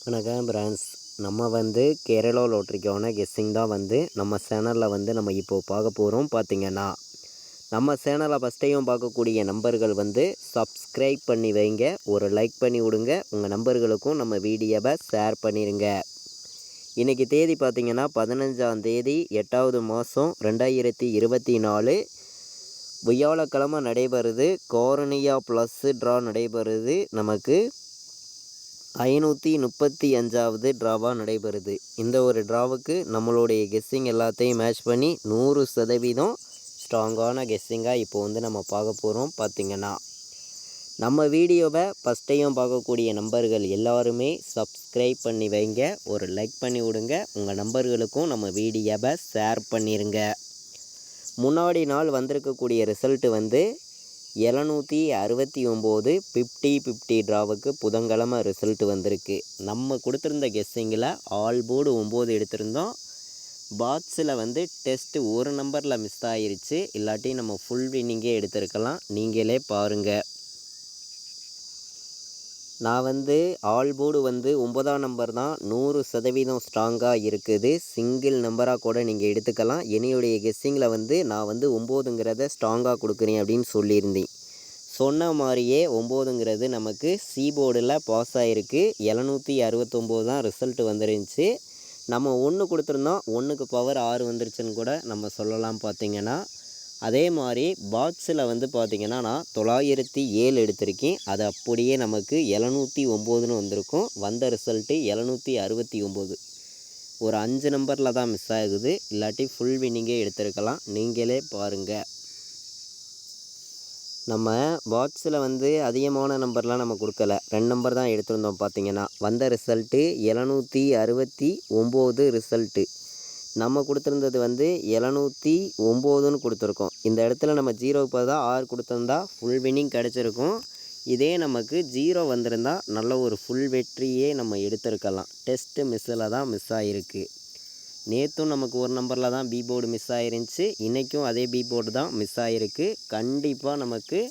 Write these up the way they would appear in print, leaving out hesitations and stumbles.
வணக்கம் பிரான்ஸ். நம்ம வந்து கேரளா லாட்ரிக்கான கெஸ்ஸிங் தான் வந்து நம்ம சேனலில் வந்து நம்ம இப்போது பார்க்க போகிறோம். பார்த்திங்கன்னா நம்ம சேனலை ஃபஸ்ட்டையும் பார்க்கக்கூடிய நம்பர்கள் வந்து சப்ஸ்கிரைப் பண்ணி வைங்க, ஒரு லைக் பண்ணி விடுங்க, உங்கள் நம்பர்களுக்கும் நம்ம வீடியோவை ஷேர் பண்ணிடுங்க. இன்றைக்கி தேதி பார்த்திங்கன்னா 15ஆம் தேதி 8வது மாதம் 2024 வியாழக்கிழமை நடைபெறுது. கார்னியா ப்ளஸ் ட்ரா நடைபெறுது. நமக்கு 535வது ட்ராவாக நடைபெறுது. இந்த ஒரு ட்ராவுக்கு நம்மளுடைய கெஸ்ஸிங் எல்லாத்தையும் மேட்ச் பண்ணி 100% ஸ்ட்ராங்கான கெஸ்ஸிங்காக இப்போ வந்து நம்ம பார்க்க போகிறோம். பார்த்திங்கன்னா நம்ம வீடியோவை ஃபஸ்ட்டையும் பார்க்கக்கூடிய நம்பர்கள் எல்லாருமே சப்ஸ்கிரைப் பண்ணி வைங்க, ஒரு லைக் பண்ணி விடுங்க, உங்கள் நம்பர்களுக்கும் நம்ம வீடியோவை ஷேர் பண்ணிடுங்க. முன்னாடி நாள் வந்திருக்கக்கூடிய ரிசல்ட்டு வந்து 769 50-50 ட்ராவுக்கு புதன்கிழமை ரிசல்ட் வந்திருக்கு. நம்ம கொடுத்துருந்த கெஸ்ஸிங்கில் ஆல் போர்டு 9 எடுத்திருந்தோம். பாக்ஸில் வந்து டெஸ்ட்டு ஒரு நம்பரில் மிஸ் ஆகிருச்சு. இல்லாட்டி நம்ம ஃபுல் வின்னிங்கே எடுத்திருக்கலாம். நீங்களே பாருங்கள். நான் வந்து ஆல் போர்டு வந்து 9ஆம் நம்பர் தான் 100% ஸ்ட்ராங்காக இருக்குது. சிங்கிள் நம்பராக கூட நீங்கள் எடுத்துக்கலாம். என்னுடைய கெஸ்ஸிங்கில் வந்து நான் வந்து 9ங்கிறத ஸ்ட்ராங்காக கொடுக்குறேன் அப்படின்னு சொல்லியிருந்தேன். சொன்ன மாதிரியே 9ங்கிறது நமக்கு சி போர்டில் பாஸ் ஆகிருக்கு. 769 தான் ரிசல்ட் வந்துருந்துச்சு. நம்ம 1 கொடுத்துருந்தோம், 1க்கு பவர் 6 வந்துருச்சுன்னு கூட நம்ம சொல்லலாம். பார்த்திங்கன்னா அதே மாதிரி பாக்ஸில் வந்து பார்த்திங்கன்னா நான் 907 எடுத்திருக்கேன். அது அப்படியே நமக்கு 709ன்னு வந்திருக்கும். வந்த ரிசல்ட்டு 769. ஒரு 5 நம்பரில் தான் மிஸ் ஆகுது. இல்லாட்டி ஃபுல் வின்னிங்கே எடுத்திருக்கலாம். நீங்களே பாருங்கள். நம்ம பாக்ஸில் வந்து அதிகமான நம்பர்லாம் நம்ம கொடுக்கல, 2 நம்பர் தான் எடுத்திருந்தோம். பார்த்திங்கன்னா வந்த ரிசல்ட்டு 769 ரிசல்ட்டு. நம்ம கொடுத்துருந்தது வந்து 709ன்னு கொடுத்துருக்கோம். இந்த இடத்துல நம்ம 0க்கு பதிலாக 6 கொடுத்துருந்தா ஃபுல் வின்னிங் கிடச்சிருக்கும். இதே நமக்கு 0 வந்திருந்தால் நல்ல ஒரு ஃபுல் வெற்றியே நம்ம எடுத்திருக்கலாம். டெஸ்ட்டு மிஸ்ஸில் தான் மிஸ் ஆகிருக்கு. நேற்றும் நமக்கு ஒரு நம்பரில் தான் பி போர்டு மிஸ் ஆகிருந்துச்சு. இன்றைக்கும் அதே பி போர்டு தான் மிஸ் ஆகிருக்கு. கண்டிப்பாக நமக்கு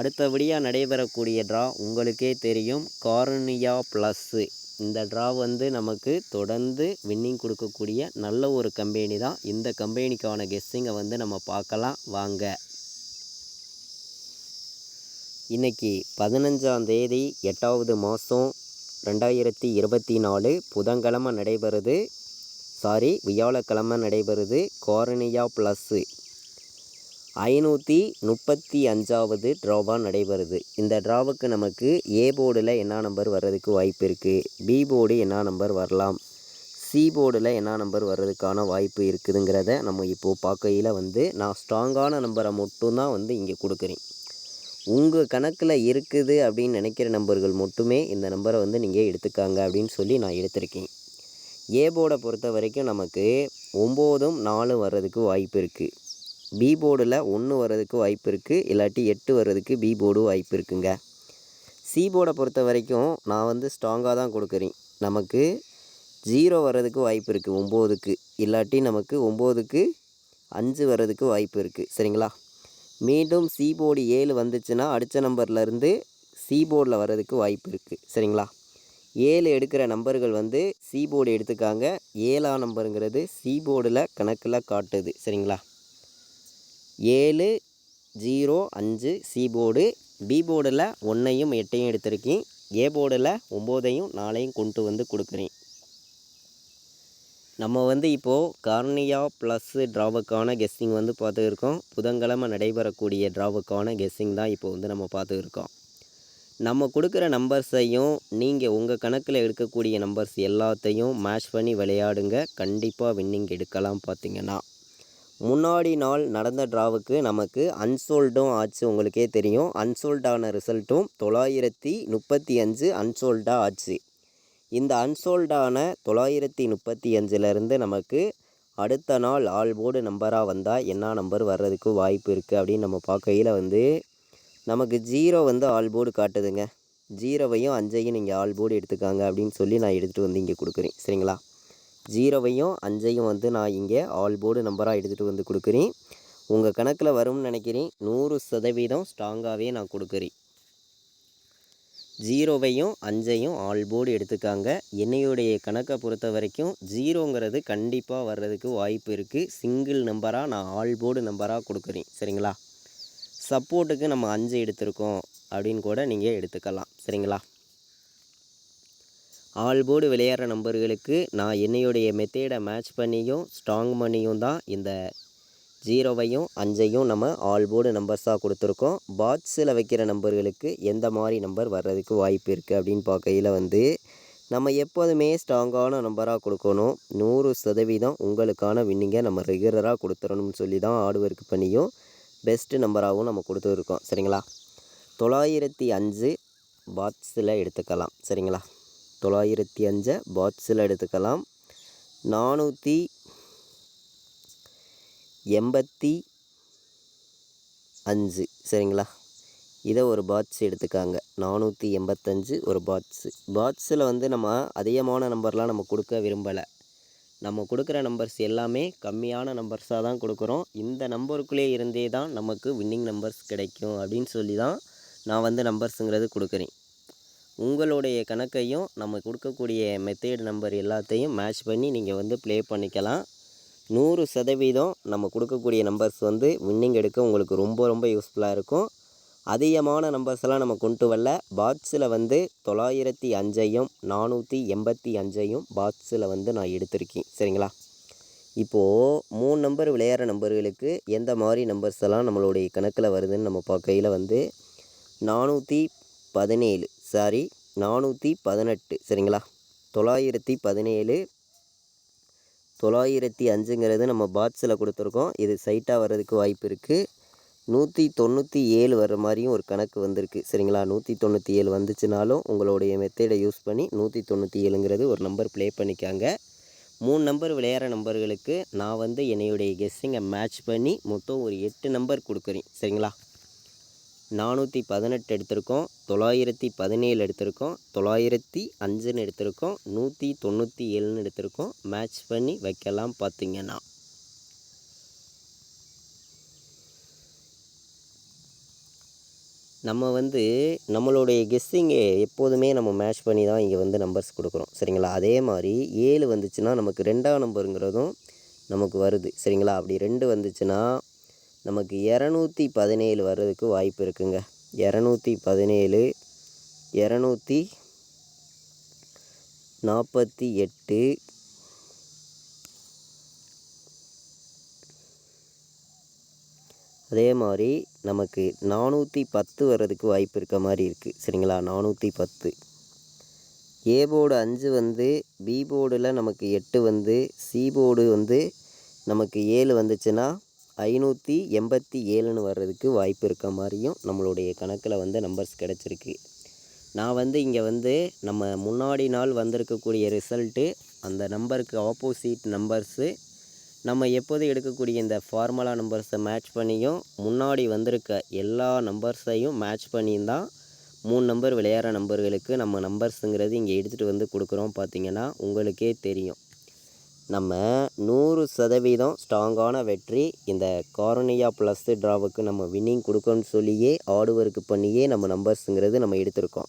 அடுத்தபடியாக நடைபெறக்கூடிய ட்ரா உங்களுக்கே தெரியும், கார்னியா ப்ளஸ்ஸு. இந்த ட்ரா வந்து நமக்கு தொடர்ந்து வின்னிங் கொடுக்கக்கூடிய நல்ல ஒரு கம்பெனி தான். இந்த கம்பெனிக்கான கெஸ்ஸிங்கை வந்து நம்ம பார்க்கலாம் வாங்க. இன்றைக்கி 15ஆம் தேதி 8வது மாதம் 2024 புதன்கிழமை நடைபெறுது. வியாழக்கிழமை நடைபெறுது. கார்னியா ப்ளஸ்ஸு 535வது ட்ராவாக நடைபெறுது. இந்த ட்ராவுக்கு நமக்கு ஏ போர்டில் என்ன நம்பர் வர்றதுக்கு வாய்ப்பு இருக்குது, பி போர்டு என்ன நம்பர் வரலாம், சி போர்டில் என்ன நம்பர் வர்றதுக்கான வாய்ப்பு இருக்குதுங்கிறத நம்ம இப்போது பார்க்கையில் வந்து நான் ஸ்ட்ராங்கான நம்பரை மட்டும்தான் வந்து இங்கே கொடுக்குறேன். உங்கள் கணக்கில் இருக்குது அப்படின்னு நினைக்கிற நம்பர்கள் மட்டுமே இந்த நம்பரை வந்து நீங்கள் எடுத்துக்காங்க அப்படின்னு சொல்லி நான் எடுத்திருக்கேன். ஏ போர்டை பொறுத்த வரைக்கும் நமக்கு 9ம் 4 வர்றதுக்கு வாய்ப்பு இருக்குது. பி போர்டில் 1 வர்றதுக்கு வாய்ப்பு இருக்குது. இல்லாட்டி 8 வர்றதுக்கு பி போர்டு வாய்ப்பு இருக்குங்க. சி போர்டை பொறுத்த வரைக்கும் நான் வந்து ஸ்ட்ராங்காக தான் கொடுக்குறேன். நமக்கு 0 வர்றதுக்கு வாய்ப்பு இருக்குது 9க்கு. இல்லாட்டி நமக்கு 9க்கு 5 வர்றதுக்கு வாய்ப்பு இருக்குது. சரிங்களா? மீண்டும் சி போர்டு 7 வந்துச்சுன்னா அடுத்த நம்பர்லேருந்து சி போர்டில் வர்றதுக்கு வாய்ப்பு இருக்குது. சரிங்களா? 7 எடுக்கிற நம்பர்கள் வந்து சி போர்டு எடுத்துக்காங்க. 7ஆம் நம்பருங்கிறது சி போர்டில் கணக்கில் காட்டுது. சரிங்களா? 7 0 5 சி போர்டு. பி போர்டில் 1ஐயும் 8ஐயும் எடுத்திருக்கேன். ஏ போர்டில் 9ஐயும் 4ஐயும் கொண்டு வந்து கொடுக்குறேன். நம்ம வந்து இப்போது கார்னியா ப்ளஸ் ட்ராவுக்கான கெஸ்ஸிங் வந்து பார்த்துருக்கோம். புதன்கிழமை நடைபெறக்கூடிய ட்ராவுக்கான கெஸ்ஸிங் தான் இப்போ வந்து நம்ம பார்த்துருக்கோம். நம்ம கொடுக்குற நம்பர்ஸையும் நீங்கள் உங்கள் கணக்கில் எடுக்கக்கூடிய நம்பர்ஸ் எல்லாத்தையும் மேட்ச் பண்ணி விளையாடுங்க. கண்டிப்பாக வின்னிங் எடுக்கலாம். பார்த்திங்கன்னா முன்னாடி நாள் நடந்த ட்ராவுக்கு நமக்கு அன்சோல்டும் ஆச்சு. உங்களுக்கே தெரியும், அன்சோல்டான ரிசல்ட்டும் 935 அன்சோல்டாக ஆச்சு. இந்த அன்சோல்டான 935லேருந்து நமக்கு அடுத்த நாள் ஆல் போர்டு நம்பராக வந்தால் என்ன நம்பர் வர்றதுக்கு வாய்ப்பு இருக்குது அப்படின்னு நம்ம பார்க்கையில் வந்து நமக்கு 0 வந்து ஆல் போர்டு காட்டுதுங்க. 0வையும் 5ஐயும் நீங்கள் ஆல் போர்டு எடுத்துக்காங்க அப்படின்னு சொல்லி நான் எடுத்துகிட்டு வந்து இங்கே கொடுக்குறேன். சரிங்களா? 0வையும் 5ஐயும் வந்து நான் இங்கே ஆல் போர்டு நம்பராக எடுத்துகிட்டு வந்து கொடுக்குறேன். உங்கள் கணக்கில் வரும்னு நினைக்கிறேன். 100% ஸ்ட்ராங்காகவே நான் கொடுக்குறேன். 0வையும் 5ஐயும் ஆல் போர்டு எடுத்துக்காங்க. என்னையுடைய கணக்கை பொறுத்த வரைக்கும் 0ங்கிறது கண்டிப்பாக வர்றதுக்கு வாய்ப்பு இருக்குது. சிங்கிள் நம்பராக நான் ஆல் போர்டு நம்பராக கொடுக்குறேன். சரிங்களா? சப்போர்ட்டுக்கு நம்ம 5 எடுத்திருக்கோம் அப்படின்னு கூட நீங்கள் எடுத்துக்கலாம். சரிங்களா? ஆல் போர்டு விளையாடுற நம்பர்களுக்கு நான் என்னையுடைய மெத்தேடை மேட்ச் பண்ணியும் ஸ்ட்ராங் பண்ணியும் தான் இந்த 0வையும் 5ஐயும் நம்ம ஆல் போர்டு நம்பர்ஸாக கொடுத்துருக்கோம். பாக்ஸில் வைக்கிற நம்பர்களுக்கு எந்த மாதிரி நம்பர் வர்றதுக்கு வாய்ப்பு இருக்குது அப்படின்னு பார்க்கையில் வந்து நம்ம எப்போதுமே ஸ்ட்ராங்கான நம்பராக கொடுக்கணும். 100% உங்களுக்கான வின்னிங்கை நம்ம ரெகுலராக கொடுத்துடணும்னு சொல்லி தான் ஹார்ட் ஒர்க் பண்ணியும் பெஸ்ட்டு நம்பராகவும் நம்ம கொடுத்துருக்கோம். சரிங்களா? 905 பாக்ஸில் எடுத்துக்கலாம். சரிங்களா? 905 பாக்ஸில் எடுத்துக்கலாம். 485 சரிங்களா? இதை ஒரு பாக்ஸ் எடுத்துக்காங்க. 485 ஒரு பாக்ஸில் வந்து நம்ம அதிகமான நம்பர்லாம் நம்ம கொடுக்க விரும்பலை. நம்ம கொடுக்குற நம்பர்ஸ் எல்லாமே கம்மியான நம்பர்ஸாக தான் கொடுக்குறோம். இந்த நம்பருக்குள்ளே இருந்தே தான் நமக்கு வின்னிங் நம்பர்ஸ் கிடைக்கும் அப்படின்னு சொல்லி தான் நான் வந்து நம்பர்ஸுங்கிறது கொடுக்குறேன். உங்களுடைய கணக்கையும் நம்ம கொடுக்கக்கூடிய மெத்தேட் நம்பர் எல்லாத்தையும் மேட்ச் பண்ணி நீங்கள் வந்து ப்ளே பண்ணிக்கலாம். 100% நம்ம கொடுக்கக்கூடிய நம்பர்ஸ் வந்து வின்னிங் எடுக்க உங்களுக்கு ரொம்ப ரொம்ப யூஸ்ஃபுல்லாக இருக்கும். அதிகமான நம்பர்ஸ் எல்லாம் நம்ம கொண்டு வரல. பாக்ஸில் வந்து 905ஐயும் 485ஐயும் பாக்ஸில் வந்து நான் எடுத்திருக்கேன். சரிங்களா? இப்போது 3 நம்பர் விளையாடுற நம்பர்களுக்கு எந்த மாதிரி நம்பர்ஸ் எல்லாம் நம்மளுடைய கணக்கில் வருதுன்னு நம்ம பார்க்கையில் வந்து 418 சரிங்களா? 917 905ங்கிறது நம்ம பாக்ஸில் கொடுத்துருக்கோம். இது சைட்டாக வர்றதுக்கு வாய்ப்பு இருக்குது. 197 வர்ற மாதிரியும் ஒரு கணக்கு வந்திருக்கு. சரிங்களா? 197 வந்துச்சுனாலும் உங்களுடைய மெத்தேடை யூஸ் பண்ணி 197ங்கிறது ஒரு நம்பர் ப்ளே பண்ணிக்காங்க. 3 நம்பர் விளையாடுற நம்பர்களுக்கு நான் வந்து என்னையுடைய கெஸ்ஸிங்கை மேட்ச் பண்ணி மொத்தம் ஒரு 8 நம்பர் கொடுக்குறேன். சரிங்களா? 418 எடுத்திருக்கோம், 917 எடுத்திருக்கோம், 905ன்னு எடுத்திருக்கோம், 197ன்னு எடுத்திருக்கோம். மேட்ச் பண்ணி வைக்கலாம். பார்த்திங்கன்னா நம்ம வந்து நம்மளுடைய கெஸ்ஸிங்கை எப்போதுமே நம்ம மேட்ச் பண்ணி தான் இங்கே வந்து நம்பர்ஸ் கொடுக்குறோம். சரிங்களா? அதே மாதிரி 7 வந்துச்சுன்னா நமக்கு 2ஆம் நம்பருங்கிறதும் நமக்கு வருது. சரிங்களா? அப்படி 2 வந்துச்சுன்னா நமக்கு 217 வர்றதுக்கு வாய்ப்பு இருக்குங்க. 217 248 அதே மாதிரி நமக்கு 410 வர்றதுக்கு வாய்ப்பு இருக்க மாதிரி இருக்குது. சரிங்களா? 410 ஏ போர்டு 5 வந்து பி போர்டில் நமக்கு 8 வந்து சி போர்டு வந்து நமக்கு 7 வந்துச்சுன்னா 587ன்னு வர்றதுக்கு வாய்ப்பு இருக்க மாதிரியும் நம்மளுடைய கணக்கில் வந்து நம்பர்ஸ் கிடச்சிருக்கு. நான் வந்து இங்கே வந்து நம்ம முன்னாடி நாள் வந்திருக்கக்கூடிய ரிசல்ட்டு அந்த நம்பருக்கு ஆப்போசிட் நம்பர்ஸு நம்ம எப்போதும் எடுக்கக்கூடிய இந்த ஃபார்முலா நம்பர்ஸை மேட்ச் பண்ணியும் முன்னாடி வந்திருக்க எல்லா நம்பர்ஸையும் மேட்ச் பண்ணியும் தான் 3 நம்பர் விளையாடுற நம்பர்களுக்கு நம்ம நம்பர்ஸுங்கிறது இங்கே எடுத்துகிட்டு வந்து கொடுக்குறோம். பார்த்திங்கன்னா உங்களுக்கே தெரியும். நம்ம 100% ஸ்ட்ராங்கான வெற்றி இந்த கார்னியா ப்ளஸ் ட்ராவுக்கு நம்ம வின்னிங் கொடுக்கணும்னு சொல்லியே ஹார்ட் ஒர்க் பண்ணியே நம்ம நம்பர்ஸுங்கிறது நம்ம எடுத்திருக்கோம்.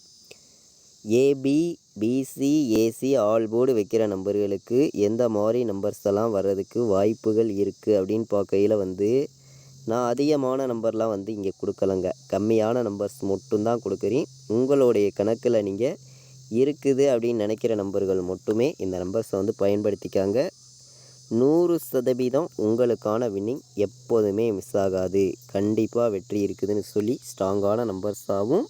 AB BC AC all board வைக்கிற நம்பர்களுக்கு எந்த மாதிரி நம்பர்ஸ் எல்லாம் வர்றதுக்கு வாய்ப்புகள் இருக்குது அப்படின்னு பார்க்கையில் வந்து நான் அதிகமான நம்பர்லாம் வந்து இங்கே கொடுக்கலங்க. கம்மியான நம்பர்ஸ் மட்டும்தான் கொடுக்குறேன். உங்களுடைய கணக்கில் நீங்கள் இருக்குது அப்படின்னு நினைக்கிற நம்பர்கள் மட்டுமே இந்த நம்பர்ஸை வந்து பயன்படுத்திக்காங்க. 100% உங்களுக்கான வின்னிங் எப்போதுமே மிஸ் ஆகாது. கண்டிப்பாக வெற்றி இருக்குதுன்னு சொல்லி ஸ்ட்ராங்கான நம்பர்ஸாகவும்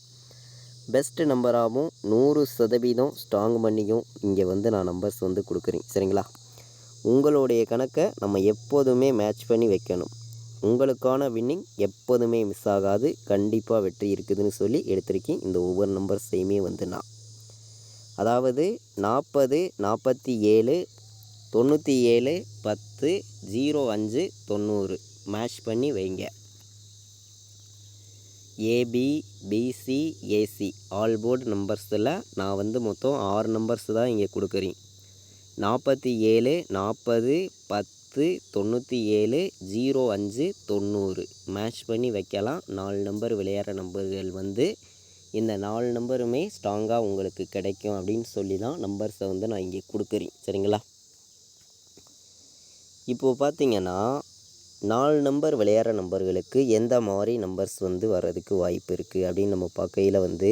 பெஸ்ட்டு நம்பராகவும் 100% ஸ்ட்ராங் பண்ணியும் இங்கே வந்து நான் நம்பர்ஸ் வந்து கொடுக்குறேன். சரிங்களா? உங்களுடைய கணக்கை நம்ம எப்போதுமே மேட்ச் பண்ணி வைக்கணும். உங்களுக்கான வின்னிங் எப்போதுமே மிஸ் ஆகாது. கண்டிப்பாக வெற்றி இருக்குதுன்னு சொல்லி எடுத்திருக்கேன். இந்த ஒவ்வொரு நம்பர்ஸையுமே வந்து நான் அதாவது 40 47 97 10 05 90 மேட்ச் பண்ணி வைங்க. AB BC AC all board நம்பர்ஸில் நான் வந்து மொத்தம் 6 நம்பர்ஸ் தான் இங்கே கொடுக்குறேன். 47 40 10 97 05 90 மேட்ச் பண்ணி வைக்கலாம். 4 நம்பர் விளையாடுற நம்பர்கள் வந்து இந்த 4 நம்பருமே ஸ்ட்ராங்காக உங்களுக்கு கிடைக்கும் அப்படின்னு சொல்லி தான் நம்பர்ஸை வந்து நான் இங்கே கொடுக்குறேன். சரிங்களா? இப்போது பார்த்தீங்கன்னா 4 நம்பர் விளையாடுற நம்பர்களுக்கு எந்த மாதிரி நம்பர்ஸ் வந்து வர்றதுக்கு வாய்ப்பு இருக்குது அப்படின்னு நம்ம பார்க்கையில் வந்து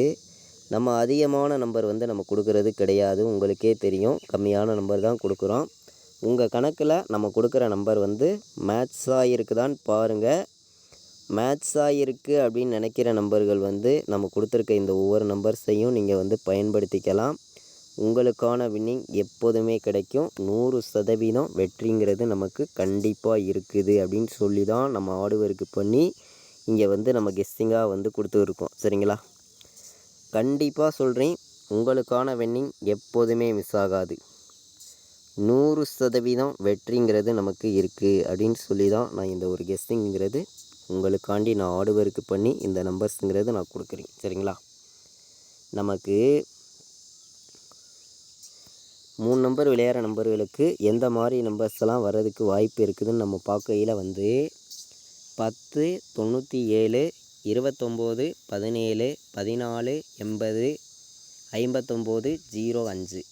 நம்ம அதிகமான நம்பர் வந்து நம்ம கொடுக்கறது கிடையாது. உங்களுக்கே தெரியும், கம்மியான நம்பர் தான் கொடுக்குறோம். உங்கள் கணக்கில் நம்ம கொடுக்குற நம்பர் வந்து மேட்ச்சாக இருக்குதான்னு பாருங்கள். மேட்ச்சாக இருக்குது அப்படின்னு நினைக்கிற நம்பர்கள் வந்து நம்ம கொடுத்துருக்க இந்த ஒவ்வொரு நம்பர்ஸையும் நீங்கள் வந்து பயன்படுத்திக்கலாம். உங்களுக்கான வின்னிங் எப்போதுமே கிடைக்கும். 100% வெற்றிங்கிறது நமக்கு கண்டிப்பாக இருக்குது அப்படின்னு சொல்லி தான் நம்ம ஆடுவருக்கு பண்ணி இங்கே வந்து நம்ம கெஸ்ஸிங்காக வந்து கொடுத்துருக்கோம். சரிங்களா? கண்டிப்பாக சொல்கிறேன், உங்களுக்கான வின்னிங் எப்போதுமே மிஸ் ஆகாது. 100% வெற்றிங்கிறது நமக்கு இருக்குது அப்படின்னு சொல்லி தான் நான் இந்த ஒரு கெஸ்ஸிங்கிறது உங்களுக்காண்டி நான் ஆடுவருக்கு பண்ணி இந்த நம்பர்ஸுங்கிறது நான் கொடுக்குறேன். சரிங்களா? நமக்கு 3 நம்பர் விளையாடுற நம்பர்களுக்கு எந்த மாதிரி நம்பர்ஸ் எல்லாம் வர்றதுக்கு வாய்ப்பு இருக்குதுன்னு நம்ம பார்க்கையில் வந்து 10, 97, 29, 17, 14, 80, 59, 05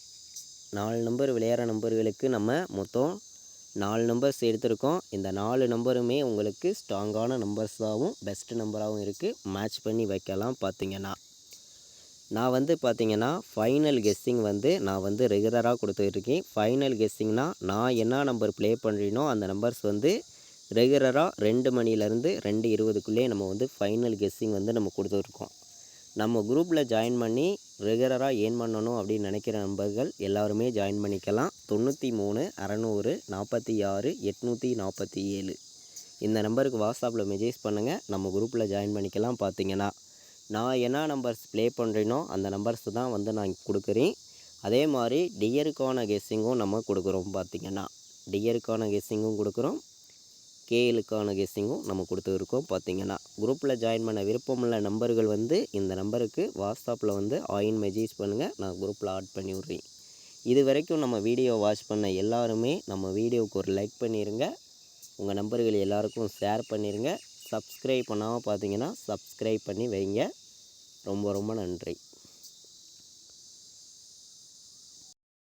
4 நம்பர் விளையாடுற நம்பர்களுக்கு நம்ம மொத்தம் 4 நம்பர்ஸ் எடுத்திருக்கோம். இந்த 4 நம்பருமே உங்களுக்கு ஸ்ட்ராங்கான நம்பர்ஸாகவும் பெஸ்ட் நம்பராகவும் இருக்குது. மேட்ச் பண்ணி வைக்கலாம். பார்த்தீங்கன்னா நான் வந்து ஃபைனல் கெஸ்ஸிங் வந்து நான் வந்து ரெகுலராக கொடுத்துட்ருக்கேன். ஃபைனல் கெஸ்ஸிங்னால் நான் என்ன நம்பர் ப்ளே பண்ணுறேனோ அந்த நம்பர்ஸ் வந்து ரெகுலராக 2 மணிலேருந்து 2:20க்குள்ளே நம்ம வந்து ஃபைனல் கெஸ்ஸிங் வந்து நம்ம கொடுத்துருக்கோம். நம்ம குரூப்பில் ஜாயின் பண்ணி ரெகுலராக ஏர்ன் பண்ணணும் அப்படின்னு நினைக்கிற நம்பர்கள் எல்லாருமே ஜாயின் பண்ணிக்கலாம். 93 600 46 847 இந்த நம்பருக்கு வாட்ஸ்அப்பில் மெசேஜ் பண்ணுங்கள். நம்ம குரூப்பில் ஜாயின் பண்ணிக்கலாம். பார்த்தீங்கன்னா நான் என்ன நம்பர்ஸ் ப்ளே பண்ணுறேனோ அந்த நம்பர்ஸ் தான் வந்து நான் கொடுக்குறேன். அதே மாதிரி டியருக்கான கெஸ்ஸிங்கும் நம்ம கொடுக்குறோம். பார்த்திங்கன்னா டியருக்கான கெஸ்ஸிங்கும் கொடுக்குறோம், கேலுக்கான கெஸ்ஸிங்கும் நம்ம கொடுத்துருக்கோம். பார்த்திங்கன்னா குரூப்பில் ஜாயின் பண்ண விருப்பமுள்ள நம்பர்கள் வந்து இந்த நம்பருக்கு வாட்ஸ்அப்பில் வந்து மெசேஜ் பண்ணுங்கள். நான் குரூப்பில் ஆட் பண்ணி விட்றேன். இது வரைக்கும் நம்ம வீடியோ வாட்ச் பண்ண எல்லாருமே நம்ம வீடியோவுக்கு ஒரு லைக் பண்ணிடுங்க. உங்கள் நம்பர்கள் எல்லாருக்கும் ஷேர் பண்ணிடுங்க. சப்ஸ்கிரைப் பண்ணாமல் பார்த்தீங்கன்னா சப்ஸ்கிரைப் பண்ணி வைங்க. ரொம்ப ரொம்ப நன்றி.